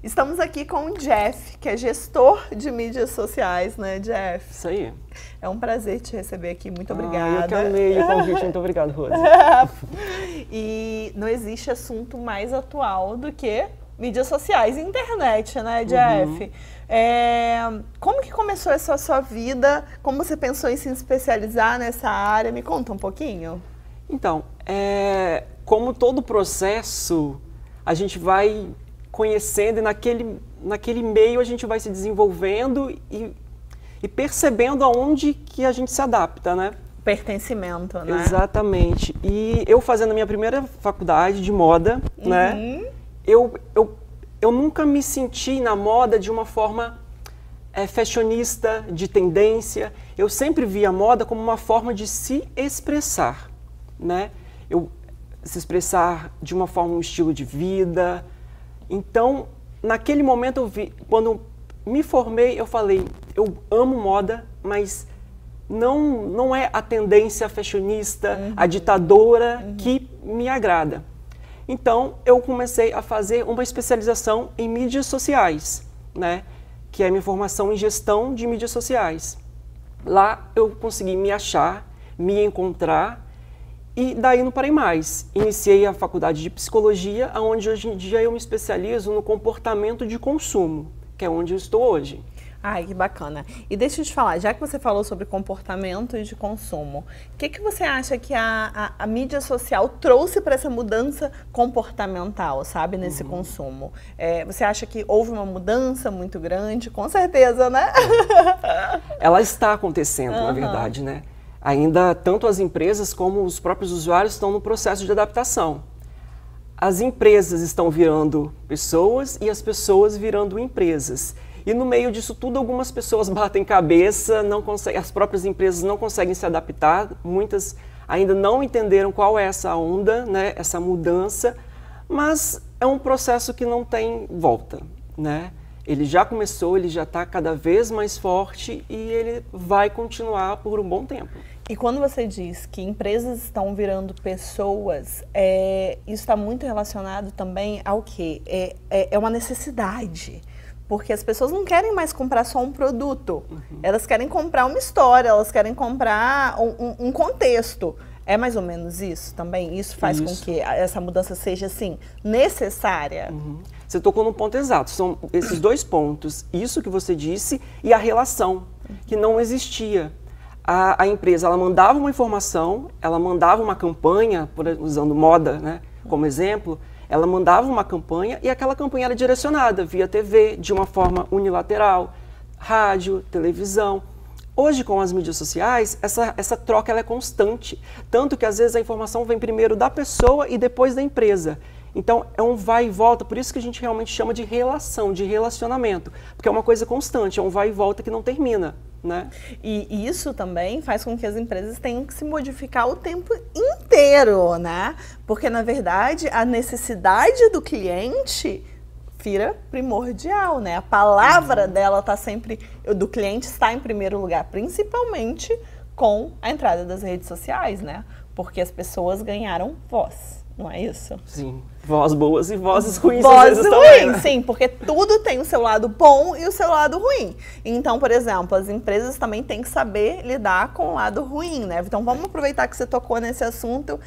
Estamos aqui com o Jeff, que é gestor de mídias sociais, né, Jeff? Isso aí. É um prazer te receber aqui, muito obrigada. Eu que amei o convite, muito obrigado, Rose. E não existe assunto mais atual do que mídias sociais e internet, né, Jeff? Como que começou essa sua vida? Como você pensou em se especializar nessa área? Me conta um pouquinho. Então, como todo processo, a gente vai conhecendo e naquele meio a gente vai se desenvolvendo e percebendo aonde que a gente se adapta, né? Pertencimento, né? Exatamente. E eu fazendo a minha primeira faculdade de moda, né? Eu nunca me senti na moda de uma forma fashionista, de tendência. Eu sempre vi a moda como uma forma de se expressar, né? Se expressar de uma forma, um estilo de vida. Então, naquele momento eu vi, quando me formei, eu falei, eu amo moda, mas não é a tendência fashionista, a ditadora que me agrada. Então, eu comecei a fazer uma especialização em mídias sociais, né? Que é a minha formação em gestão de mídias sociais. Lá eu consegui me achar, me encontrar, e daí não parei mais. Iniciei a faculdade de psicologia, onde hoje em dia eu me especializo no comportamento de consumo, que é onde eu estou hoje. Ai, que bacana. E deixa eu te falar, já que você falou sobre comportamento de consumo, o que você acha que a mídia social trouxe para essa mudança comportamental, sabe, nesse consumo? Você acha que houve uma mudança muito grande? Com certeza, né? Ela está acontecendo, na verdade, né? Ainda tanto as empresas como os próprios usuários estão no processo de adaptação. As empresas estão virando pessoas e as pessoas virando empresas. E no meio disso tudo, algumas pessoas batem cabeça, as próprias empresas não conseguem se adaptar, muitas ainda não entenderam qual é essa onda, né, essa mudança, mas é um processo que não tem volta, né? Ele já começou, ele já está cada vez mais forte e ele vai continuar por um bom tempo. E quando você diz que empresas estão virando pessoas, isso está muito relacionado também ao quê? É uma necessidade. Porque as pessoas não querem mais comprar só um produto. Elas querem comprar uma história, elas querem comprar um contexto. É mais ou menos isso também? Isso faz com que essa mudança seja, assim, necessária? Você tocou no ponto exato. São esses dois pontos. Isso que você disse e a relação, que não existia. A empresa, ela mandava uma informação, ela mandava uma campanha, usando moda, né, como exemplo, ela mandava uma campanha e aquela campanha era direcionada via TV, de uma forma unilateral, rádio, televisão. Hoje, com as mídias sociais, essa troca ela é constante, tanto que às vezes a informação vem primeiro da pessoa e depois da empresa. Então, é um vai e volta, por isso que a gente realmente chama de relação, de relacionamento, porque é uma coisa constante, é um vai e volta que não termina, né? E isso também faz com que as empresas tenham que se modificar o tempo inteiro, né? Porque, na verdade, a necessidade do cliente vira primordial, né? A palavra dela tá sempre, do cliente está em primeiro lugar, principalmente com a entrada das redes sociais, né? Porque as pessoas ganharam voz, não é isso? Sim, vozes boas e vozes ruins. Vozes também, ruins, né? sim, porque tudo tem o seu lado bom e o seu lado ruim. Então, por exemplo, as empresas também têm que saber lidar com o lado ruim, né? Então, vamos aproveitar que você tocou nesse assunto.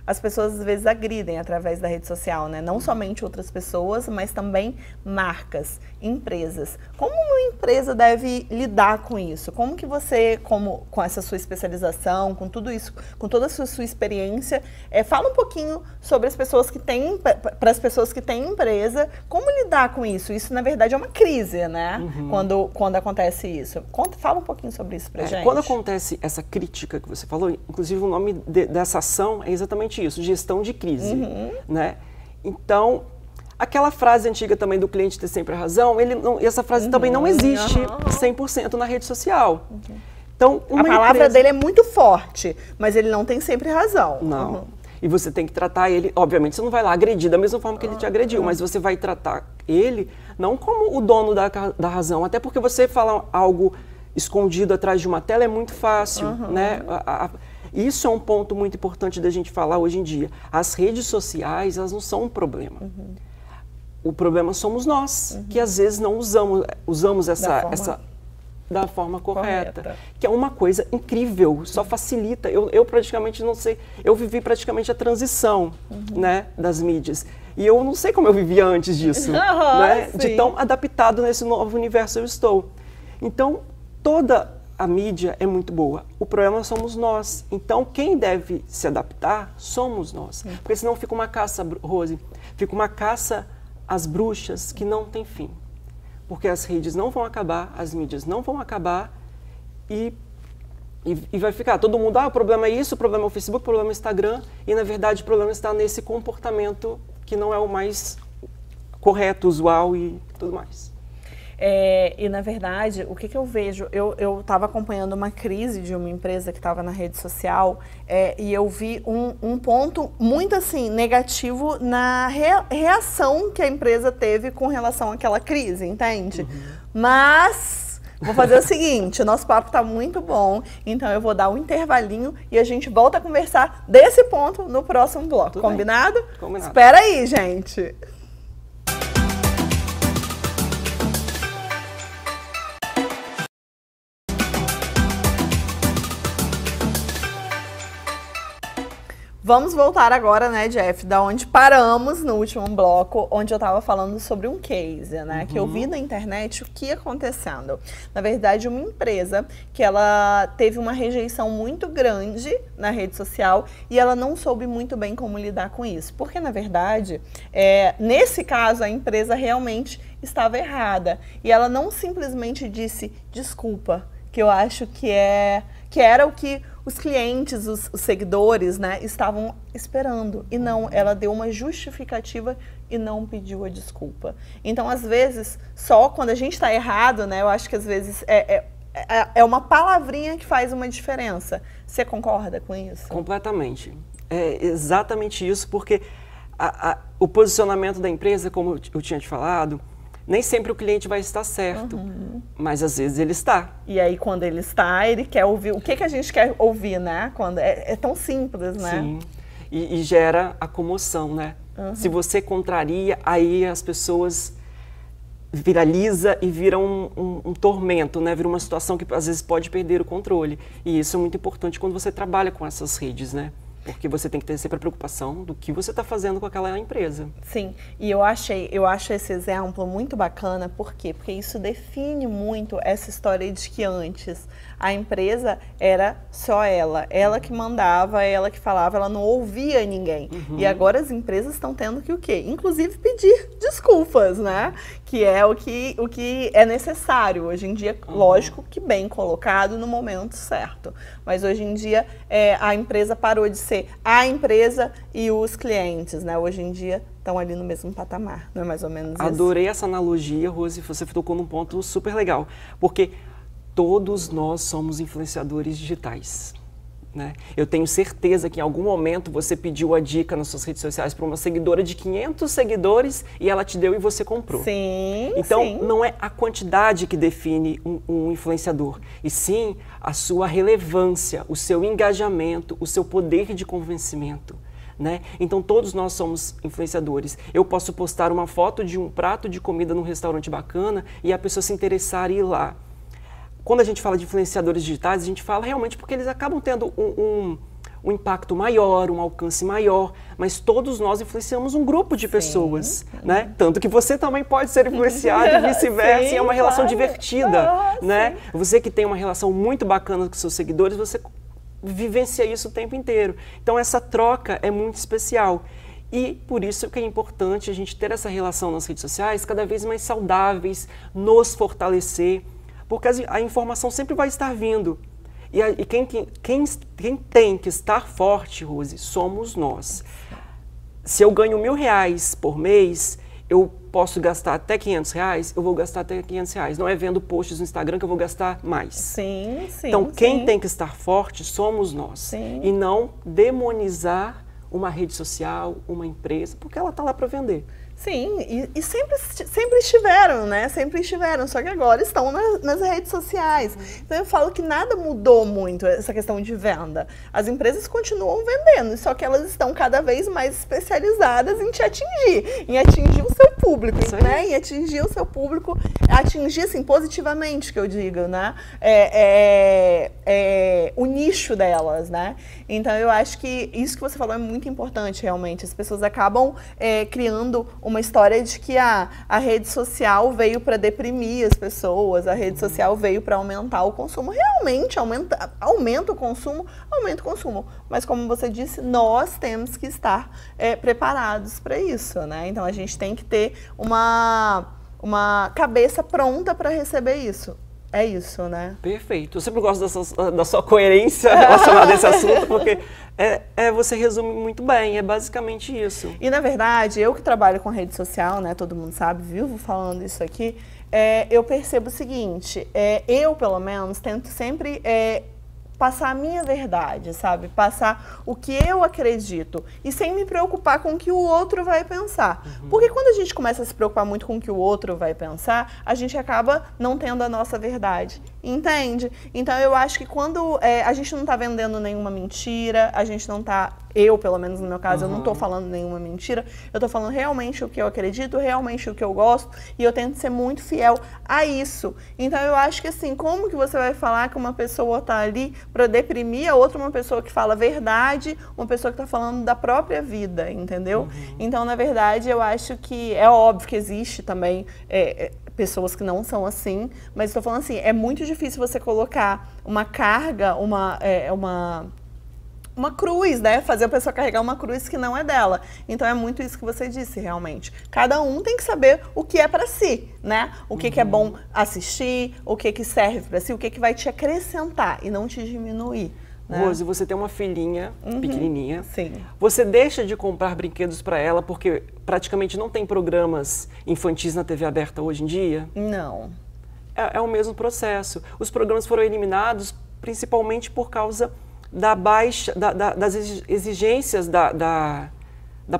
As pessoas às vezes agridem através da rede social, né? Não somente outras pessoas, mas também marcas, empresas. Como uma empresa deve lidar com isso? Como que você, com essa sua especialização, com tudo isso, com toda a sua experiência, fala um pouquinho sobre as pessoas que têm, para as pessoas que têm empresa, como lidar com isso? Isso, na verdade, é uma crise, né? Quando acontece isso. Fala um pouquinho sobre isso pra gente. Quando acontece essa crítica que você falou, inclusive o nome dessa ação é exatamente isso, gestão de crise, né? Então, aquela frase antiga também do cliente ter sempre razão, essa frase também não existe 100% na rede social. Então, a palavra dele é muito forte, mas ele não tem sempre razão. Não. E você tem que tratar ele, obviamente você não vai lá agredir da mesma forma que ele te agrediu, mas você vai tratar ele não como o dono da razão, até porque você falar algo escondido atrás de uma tela é muito fácil, né? Isso é um ponto muito importante da gente falar hoje em dia. As redes sociais, elas não são um problema. o problema somos nós, que às vezes não usamos essa da forma correta. Que é uma coisa incrível, só facilita. Eu praticamente não sei, eu vivi praticamente a transição, né, das mídias. E eu não sei como eu vivia antes disso, né, de tão adaptado nesse novo universo eu estou. Então, toda a mídia é muito boa. O problema somos nós. Então, quem deve se adaptar somos nós. Porque senão fica uma caça, Rose, fica uma caça às bruxas que não tem fim. Porque as redes não vão acabar, as mídias não vão acabar e vai ficar todo mundo, o problema é isso, o problema é o Facebook, o problema é o Instagram, e na verdade o problema está nesse comportamento que não é o mais correto, usual e tudo mais. E na verdade, o que eu vejo, eu estava acompanhando uma crise de uma empresa que estava na rede social e eu vi um ponto muito assim negativo na reação que a empresa teve com relação àquela crise, entende? Mas vou fazer o seguinte, o nosso papo está muito bom, então eu vou dar um intervalinho e a gente volta a conversar desse ponto no próximo bloco. Tudo combinado? Bem. Combinado. Espera aí, gente! Vamos voltar agora, né, Jeff, da onde paramos no último bloco, onde eu estava falando sobre um case, né, que eu vi na internet o que ia acontecendo. Na verdade, uma empresa que ela teve uma rejeição muito grande na rede social e ela não soube muito bem como lidar com isso. Porque, na verdade, nesse caso, a empresa realmente estava errada. E ela não simplesmente disse desculpa, que eu acho que era o que os clientes, os seguidores, né, estavam esperando. E não, ela deu uma justificativa e não pediu a desculpa. Então, às vezes, só quando a gente está errado, né, eu acho que às vezes é uma palavrinha que faz uma diferença. Você concorda com isso? Completamente. É exatamente isso, porque o posicionamento da empresa, como eu tinha te falado, nem sempre o cliente vai estar certo, mas às vezes ele está. E aí, quando ele está, ele quer ouvir. O que a gente quer ouvir, né? Quando é tão simples, né? Sim, e gera a comoção, né? Se você contraria, aí as pessoas viraliza e vira um tormento, né? Vira uma situação que às vezes pode perder o controle. E isso é muito importante quando você trabalha com essas redes, né? Porque você tem que ter sempre a preocupação do que você está fazendo com aquela empresa. Sim, e eu acho esse exemplo muito bacana, por quê? Porque isso define muito essa história de que antes a empresa era só ela que mandava, ela que falava, ela não ouvia ninguém. E agora as empresas estão tendo que o quê? Inclusive pedir desculpas, né? Que é o que é necessário. Hoje em dia, lógico que bem colocado no momento certo. Mas hoje em dia a empresa parou de ser a empresa e os clientes, né? Hoje em dia estão ali no mesmo patamar, não é mais ou menos isso? Adorei essa analogia, Rose, você tocou num ponto super legal, porque todos nós somos influenciadores digitais, né? Eu tenho certeza que em algum momento você pediu a dica nas suas redes sociais para uma seguidora de 500 seguidores e ela te deu e você comprou. Sim, então, sim. Não é a quantidade que define um influenciador, e sim a sua relevância, o seu engajamento, o seu poder de convencimento, né? Então, todos nós somos influenciadores. Eu posso postar uma foto de um prato de comida num restaurante bacana e a pessoa se interessar e ir lá. Quando a gente fala de influenciadores digitais, a gente fala realmente porque eles acabam tendo um impacto maior, um alcance maior, mas todos nós influenciamos um grupo de pessoas, né? Tanto que você também pode ser influenciado e vice-versa, e é uma relação divertida, né? Você que tem uma relação muito bacana com seus seguidores, você vivencia isso o tempo inteiro. Então essa troca é muito especial. E por isso que é importante a gente ter essa relação nas redes sociais cada vez mais saudáveis, nos fortalecer, porque a informação sempre vai estar vindo. E quem tem que estar forte, Rose, somos nós. Se eu ganho R$1.000 por mês, eu posso gastar até R$500, eu vou gastar até R$500. Não é vendo posts no Instagram que eu vou gastar mais. Sim, sim. Então, quem tem que estar forte somos nós. Sim. E não demonizar uma rede social, uma empresa, porque ela está lá para vender. Sim, e sempre estiveram, né? Sempre estiveram, só que agora estão nas redes sociais. Então eu falo que nada mudou muito essa questão de venda. As empresas continuam vendendo, só que elas estão cada vez mais especializadas em te atingir, em atingir o seu público, né? Em atingir o seu público, atingir assim, positivamente, que eu digo, né? O nicho delas, né? Então eu acho que isso que você falou é muito importante, realmente. As pessoas acabam criando uma história de que a rede social veio para deprimir as pessoas, a rede social veio para aumentar o consumo. Realmente aumenta o consumo, mas como você disse, nós temos que estar preparados para isso, né? Então a gente tem que ter uma cabeça pronta para receber isso. É isso, né? Perfeito. Eu sempre gosto da sua coerência relacionada a esse assunto, porque você resume muito bem, é basicamente isso. E, na verdade, eu que trabalho com rede social, né, todo mundo sabe, vivo falando isso aqui, eu percebo o seguinte, eu, pelo menos, tento sempre passar a minha verdade, sabe? Passar o que eu acredito e sem me preocupar com o que o outro vai pensar. Porque quando a gente começa a se preocupar muito com o que o outro vai pensar, a gente acaba não tendo a nossa verdade. Entende? Então eu acho que quando a gente não está vendendo nenhuma mentira, a gente não está, eu pelo menos no meu caso, eu não estou falando nenhuma mentira, eu estou falando realmente o que eu acredito, realmente o que eu gosto, e eu tento ser muito fiel a isso. Então eu acho que assim, como que você vai falar que uma pessoa está ali para deprimir a outra, uma pessoa que fala a verdade, uma pessoa que está falando da própria vida, entendeu? Então, na verdade, eu acho que é óbvio que existe também pessoas que não são assim, mas estou falando assim, é muito difícil você colocar uma carga, uma cruz, né? Fazer a pessoa carregar uma cruz que não é dela. Então é muito isso que você disse, realmente. Cada um tem que saber o que é para si, né? O que é bom assistir, o que serve para si, o que vai te acrescentar e não te diminuir. Né? Rose, você tem uma filhinha pequenininha. Sim. Você deixa de comprar brinquedos para ela porque praticamente não tem programas infantis na TV aberta hoje em dia? Não. É o mesmo processo. Os programas foram eliminados principalmente por causa das exigências da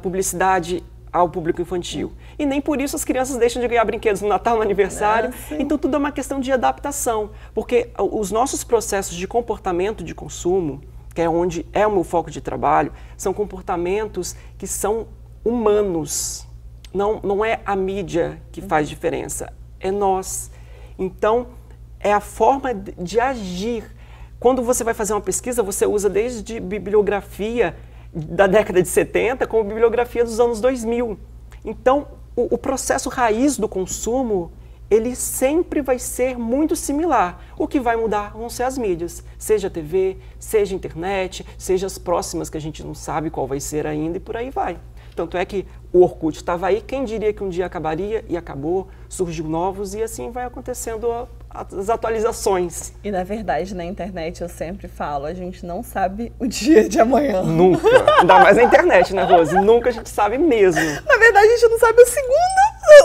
publicidade ao público infantil. E nem por isso as crianças deixam de ganhar brinquedos no Natal, no aniversário. Então tudo é uma questão de adaptação. Porque os nossos processos de comportamento de consumo, que é onde é o meu foco de trabalho, são comportamentos que são humanos. Não é a mídia que faz diferença, é nós. Então é a forma de agir. Quando você vai fazer uma pesquisa, você usa desde bibliografia da década de 70 como bibliografia dos anos 2000. Então, o processo raiz do consumo, ele sempre vai ser muito similar. O que vai mudar vão ser as mídias, seja a TV, seja a internet, seja as próximas que a gente não sabe qual vai ser ainda e por aí vai. Tanto é que o Orkut estava aí, quem diria que um dia acabaria e acabou, surgiu novos e assim vai acontecendo as atualizações. E na verdade na internet eu sempre falo, a gente não sabe o dia de amanhã. Nunca, ainda mais na internet, né, Rose? Nunca a gente sabe mesmo. Na verdade a gente não sabe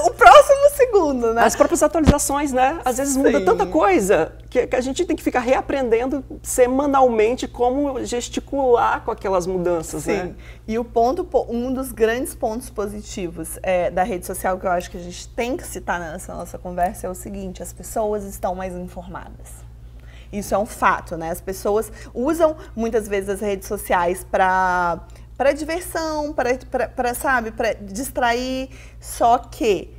o próximo segundo, né? As próprias atualizações, né? Às vezes muda tanta coisa que a gente tem que ficar reaprendendo semanalmente como gesticular com aquelas mudanças, né? E um dos grandes pontos positivos da rede social que eu acho que a gente tem que citar nessa nossa conversa é o seguinte, as pessoas estão mais informadas. Isso é um fato, né? As pessoas usam muitas vezes as redes sociais para diversão, para distrair, só que,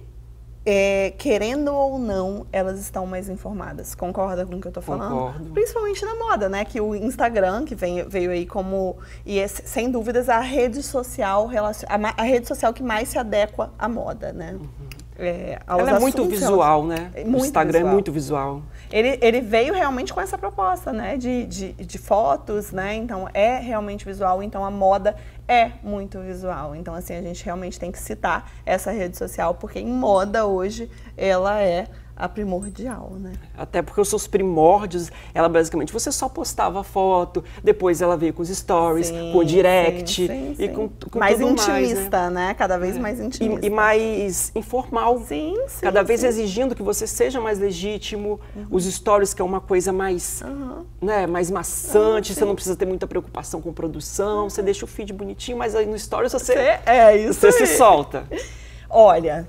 querendo ou não, elas estão mais informadas. Concorda com o que eu tô falando? Concordo. Principalmente na moda, né? Que o Instagram, que veio aí como... E é, sem dúvidas, a rede social que mais se adequa à moda, né? Ela é muito visual, né? O Instagram é muito visual. Ele veio realmente com essa proposta, né, de fotos, né, então é realmente visual, então a moda é muito visual. Então, assim, a gente realmente tem que citar essa rede social, porque em moda hoje ela é a primordial, né? Até porque os seus primórdios, ela basicamente, você só postava foto, depois ela veio com os stories, com o direct, e com mais tudo intimista, mais, né? Cada vez mais intimista. E mais informal. Cada vez exigindo que você seja mais legítimo, os stories que é uma coisa mais, né, mais maçante, você não precisa ter muita preocupação com produção, você deixa o feed bonitinho, mas aí no stories você se solta. Olha,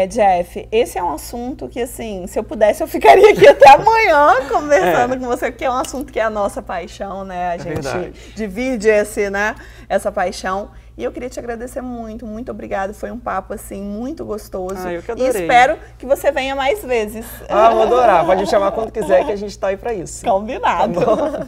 Jeff, esse é um assunto que, assim, se eu pudesse, eu ficaria aqui até amanhã conversando com você, porque é um assunto que é a nossa paixão, né? A gente divide essa paixão. E eu queria te agradecer muito, muito obrigada. Foi um papo, assim, muito gostoso. Eu que adorei. E espero que você venha mais vezes. Vou adorar. Pode me chamar quando quiser, que a gente tá aí pra isso. Combinado. Tá bom.